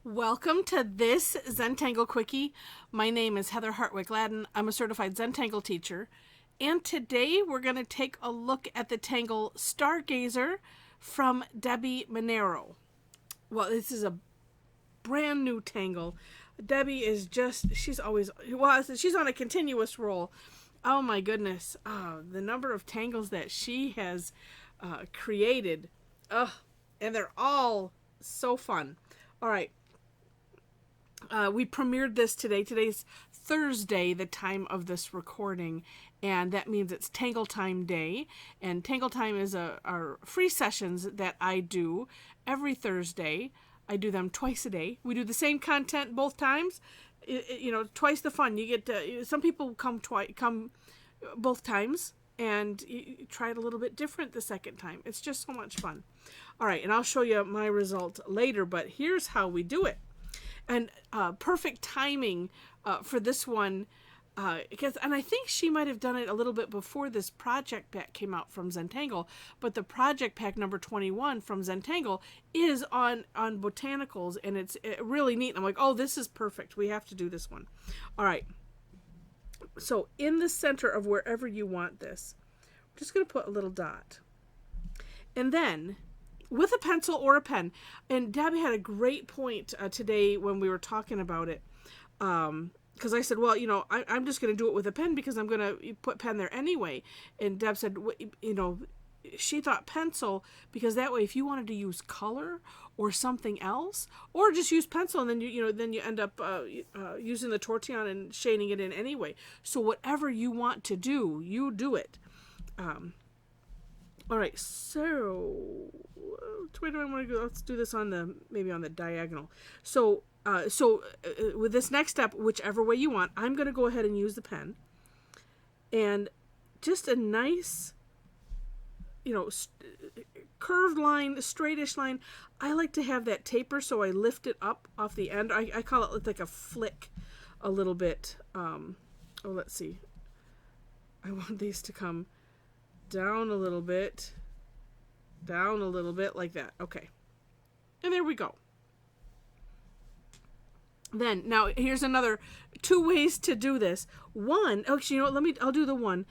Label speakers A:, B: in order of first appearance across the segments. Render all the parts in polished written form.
A: Welcome to this Zentangle Quickie. My name is Heather Hartwick Gladden. I'm a Certified Zentangle Teacher. And today we're going to take a look at the tangle Stargazer from Debbi Minero. Well, this is a brand new tangle. Debbi is just, she's on a continuous roll. Oh my goodness. The number of tangles that she has created. And they're all so fun. All right. We premiered this today. Today's Thursday, the time of this recording, and that means it's Tangle Time Day. And Tangle Time is our free sessions that I do every Thursday. I do them twice a day. We do the same content both times. Twice the fun. You get some people come both times, and you try it a little bit different the second time. It's just so much fun. All right, and I'll show you my result later, but here's how we do it. And perfect timing for this one, and I think she might have done it a little bit before this project pack came out from Zentangle, but the project pack number 21 from Zentangle is on botanicals, and it's really neat. I'm like, oh, this is perfect. We have to do this one. All right. So in the center of wherever you want this, I'm just going to put a little dot. And then with a pencil or a pen. And Debbi had a great point today when we were talking about it. Because I said, well, I'm just going to do it with a pen because I'm going to put pen there anyway. And Deb said, she thought pencil because that way if you wanted to use color or something else, or just use pencil, and then you end up using the tortillon and shading it in anyway. So whatever you want to do, you do it. All right, so where do I want to go? Let's do this maybe on the diagonal. So with this next step, whichever way you want, I'm going to go ahead and use the pen. And just a nice, curved line, straightish line. I like to have that taper, so I lift it up off the end. I call it like a flick a little bit. Let's see. I want these to come down a little bit like that. Okay. And there we go. Then, now here's another 2 ways to do this. One, actually, I'll do the one.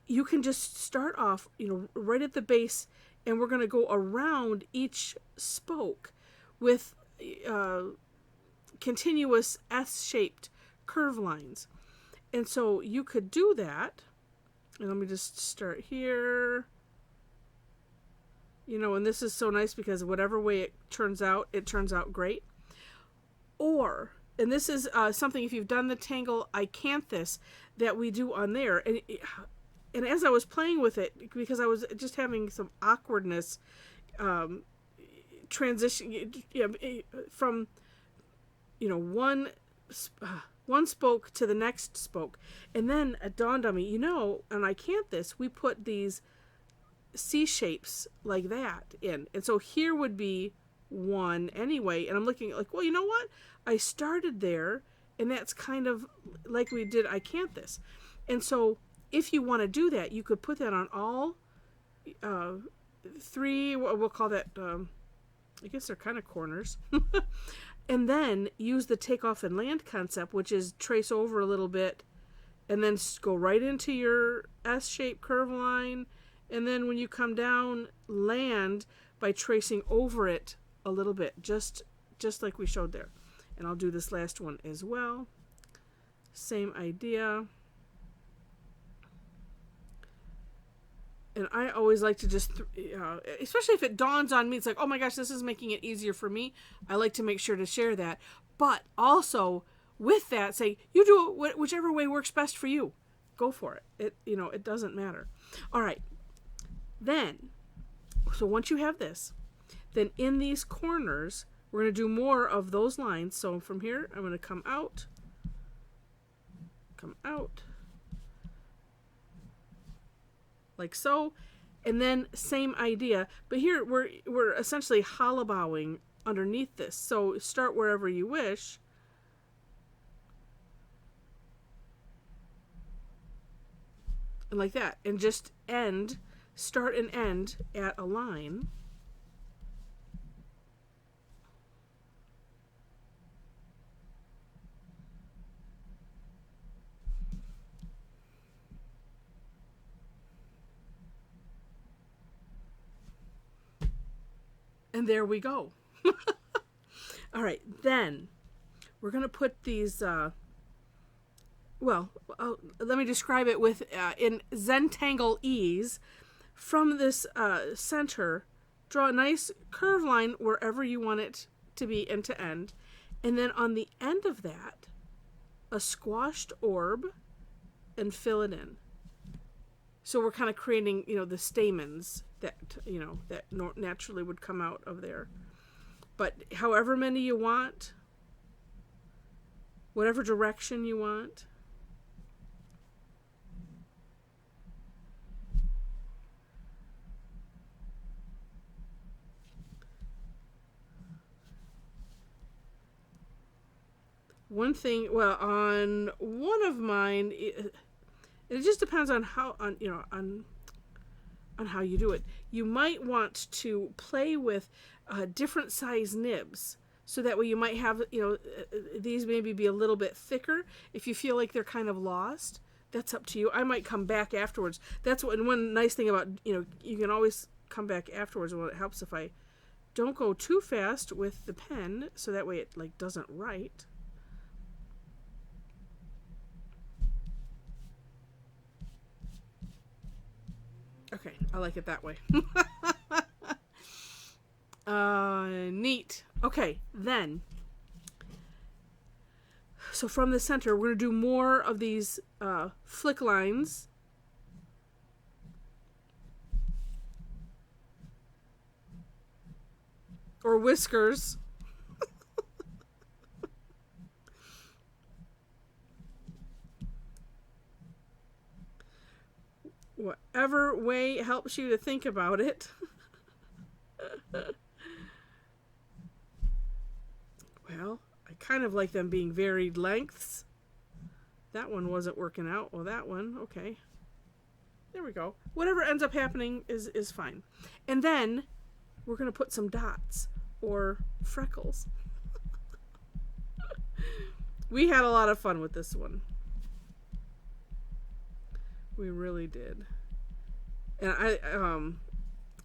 A: You can just start off, right at the base, and we're going to go around each spoke with continuous S-shaped curve lines. And so you could do that. And let me just start here. And this is so nice because whatever way it turns out great. Or, and this is something, if you've done the Tangle Icanthus that we do on there, and as I was playing with it, because I was just having some awkwardness transition from one spoke to the next spoke. And then it dawned on me, on Icanthus, we put these C shapes like that in. And so here would be one anyway. And I'm looking like, well, you know what? I started there, and that's kind of like we did Icanthus. And so if you want to do that, you could put that on all 3, we'll call that, I guess they're kind of corners. And then use the takeoff and land concept, which is trace over a little bit and then go right into your S-shaped curve line. And then when you come down, land by tracing over it a little bit, just like we showed there. And I'll do this last one as well. Same idea. And I always like to just, especially if it dawns on me, it's like, oh my gosh, this is making it easier for me. I like to make sure to share that. But also with that, say, you do it whichever way works best for you. Go for it. It doesn't matter. All right. Then, so once you have this, then in these corners, we're going to do more of those lines. So from here, I'm going to come out, like so, and then same idea, but here we're essentially hollow bowing underneath this. So start wherever you wish, and like that, and just start and end at a line. And there we go. All right, then we're going to put these, let me describe it with, in Zentangle ease, from this center, draw a nice curve line wherever you want it to be end to end. And then on the end of that, a squashed orb and fill it in. So we're kind of creating, the stamens that, that naturally would come out of there. But however many you want, whatever direction you want. One thing, on one of mine, it just depends on how how you do it. You might want to play with different size nibs, so that way you might have, these maybe be a little bit thicker. If you feel like they're kind of lost, that's up to you. I might come back afterwards. That's one nice thing about, you can always come back afterwards. Well, it helps if I don't go too fast with the pen, so that way it doesn't write. Okay, I like it that way. Neat. Okay, then. So from the center, we're going to do more of these flick lines. Or whiskers. Whatever way helps you to think about it. Well, I kind of like them being varied lengths. That one wasn't working out. Well, that one, okay. There we go. Whatever ends up happening is fine. And then we're going to put some dots or freckles. We had a lot of fun with this one. We really did. And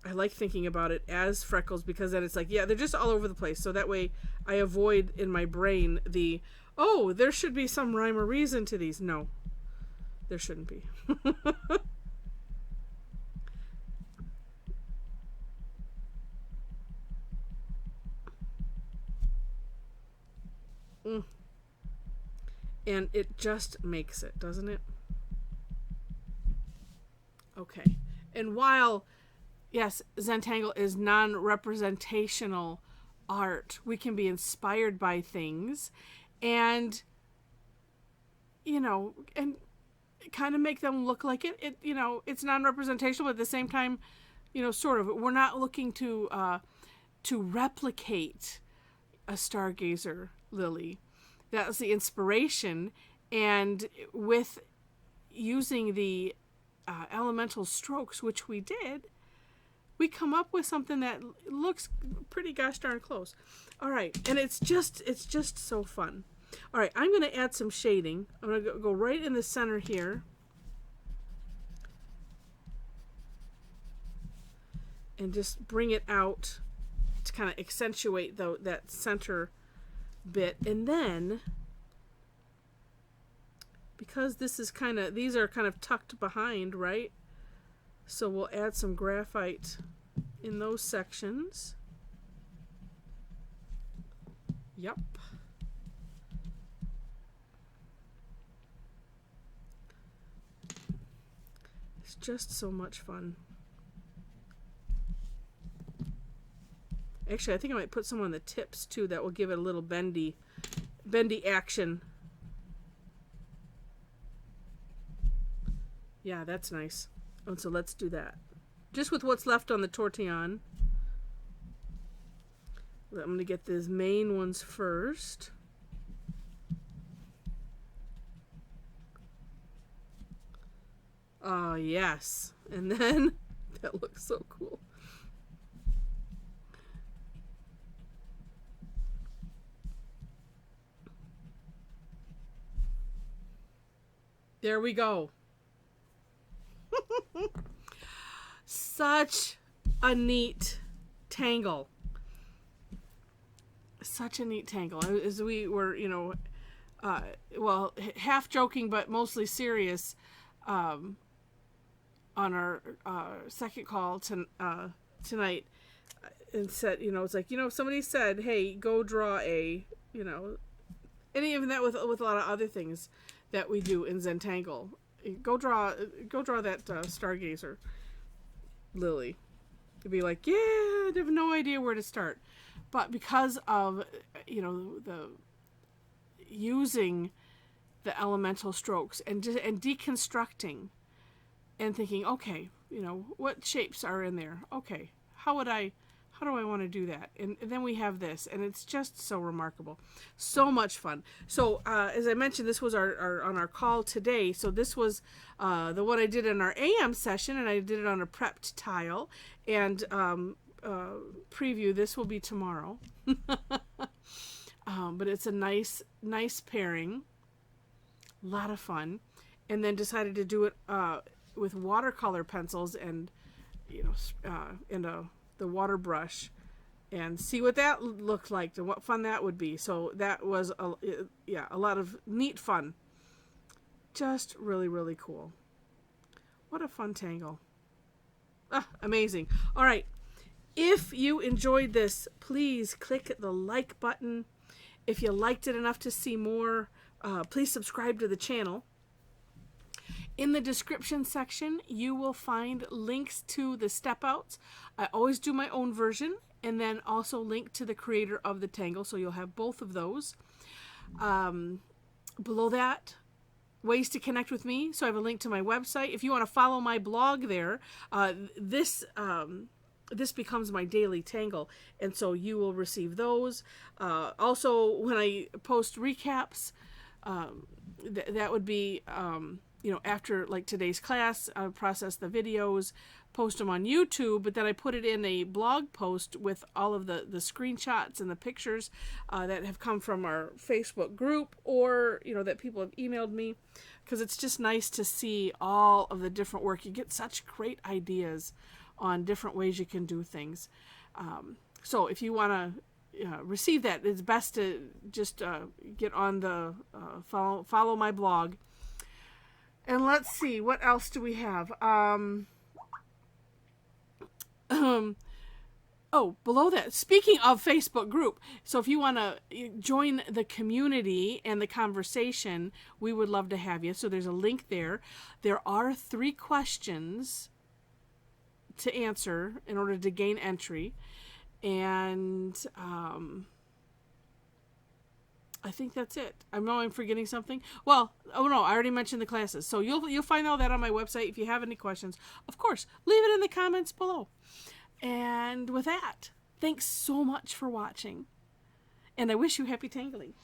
A: I like thinking about it as freckles, because then it's like, yeah, they're just all over the place. So that way I avoid in my brain there should be some rhyme or reason to these. No, there shouldn't be. And it just makes it, doesn't it? Okay. And while, yes, Zentangle is non-representational art, we can be inspired by things and, and kind of make them look like it. It's non-representational, but at the same time, sort of. We're not looking to replicate a Stargazer lily. That's the inspiration. And with using the elemental strokes, which we did, we come up with something that looks pretty gosh darn close. All right, and it's just so fun. All right, I'm going to add some shading. I'm going to go right in the center here. And just bring it out to kind of accentuate that center bit. And then, because these are kind of tucked behind, right? So we'll add some graphite in those sections. Yep. It's just so much fun. Actually, I think I might put some on the tips too. That will give it a little bendy action. Yeah, that's nice. And so let's do that. Just with what's left on the tortillon. I'm going to get these main ones first. Oh, yes. And then, that looks so cool. There we go. Such a neat tangle. such a neat tangle. As we were, well, half joking but mostly serious, on our second call tonight, and said, it's like, somebody said, hey, go draw a, and even that with a lot of other things that we do in Zentangle. Go draw that Stargazer lily. To be like, yeah, I have no idea where to start. But because of, the using the elemental strokes and deconstructing and thinking, okay, what shapes are in there? Okay, how do I want to do that? And then we have this, and it's just so remarkable. So much fun. So, as I mentioned, this was our on our call today. So this was the one I did in our AM session, and I did it on a prepped tile. And preview, this will be tomorrow. But it's a nice pairing. A lot of fun. And then decided to do it with watercolor pencils and, the water brush, and see what that looked like and what fun that would be. So that was a lot of neat fun. Just really, really cool. What a fun tangle. Amazing. All right. If you enjoyed this, please click the like button. If you liked it enough to see more, please subscribe to the channel. In the description section, you will find links to the step outs. I always do my own version, and then also link to the creator of the tangle, so you'll have both of those. Below that, ways to connect with me. So I have a link to my website. If you want to follow my blog there, this becomes my daily tangle, and so you will receive those. Also, when I post recaps, that would be after like today's class, I process the videos, post them on YouTube, but then I put it in a blog post with all of the screenshots and the pictures that have come from our Facebook group, or that people have emailed me, because it's just nice to see all of the different work. You get such great ideas on different ways you can do things. So if you want to receive that, it's best to just get on the follow my blog. And let's see, what else do we have? Below that, speaking of Facebook group, so if you want to join the community and the conversation, we would love to have you. So there's a link there. There are 3 questions to answer in order to gain entry. And I think that's it. I know I'm forgetting something. Well, I already mentioned the classes. So you'll find all that on my website. If you have any questions, of course, leave it in the comments below. And with that, thanks so much for watching. And I wish you happy tangling.